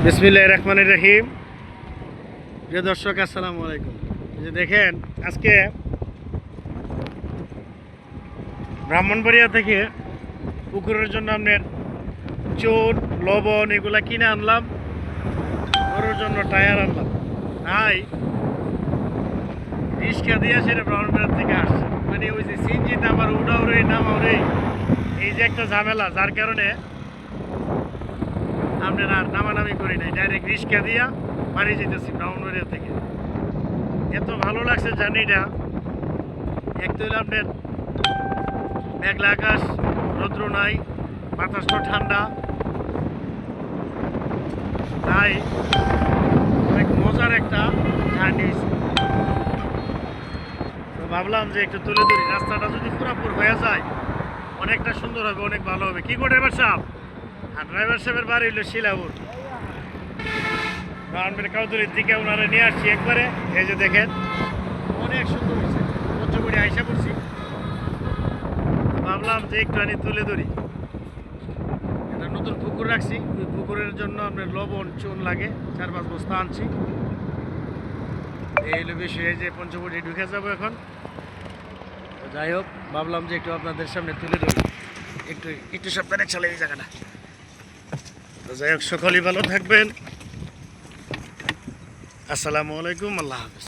বিসমিল্লাহির রহমানির রহিম। প্রিয় দর্শক, আসসালামু আলাইকুম। যে দেখেন, আজকে ব্রাহ্মণবাড়িয়া থেকে পুকুরের জন্য আপনার চুন, লবণ এগুলা কিনে আনলাম, গরুর জন্য টায়ার আনলাম। তাই রিক্সা দিয়ে সেটা ব্রাহ্মণবাড়িয়া থেকে আসছে, মানে ওই যে সিনজিতে আমার উড়াউড়ে নামাউড়ে এই যে একটা ঝামেলা, যার কারণে আপনারা আর নামানামি করি নাই, ডাইরেক্ট রিক্সা দিয়া বাড়ি যেতেছি ব্রাহ্মণবাড়িয়া থেকে। এত ভালো লাগছে জার্নিটা। এক তো হইলো আপনার মেঘলা আকাশ, রৌদ্র নাই, বাতাসটা ঠান্ডা, তাই অনেক মজার একটা জার্নি হয়েছে। তো ভাবলাম যে একটু তুলে ধরি, রাস্তাটা যদি পুরাপুর হয়ে যায় অনেকটা সুন্দর হবে, অনেক ভালো হবে। কি করে ড্রাইভার সাহেব? আর ড্রাইভার সাহেবের বাড়ি হইলো শিলাপুর, রাউন্ডের কাউদুরির দিকে ওনারা নিয়ে আসছি একবারে। এই যে দেখেন, অনেক সুন্দর হয়েছে। পঞ্চবড়ি আইসা পড়ছি, ভাবলাম যে একটু আনি তুলে ধরি। একটা নতুন পুকুর রাখছি, ওই পুকুরের জন্য আপনার লবণ চুন লাগে, 4-5 বস্তা আনছি। এই হলো বিষয়। এই যে পঞ্চবড়ি ঢুকে যাবো এখন। তো যাই হোক, ভাবলাম যে একটু আপনাদের সামনে তুলে ধরি, একটু একটু সাবধানে চলে এই জায়গাটা। তো যাই হোক, সকলেই ভালো থাকবেন। আসসালামু আলাইকুম, আল্লাহ হাফেজ।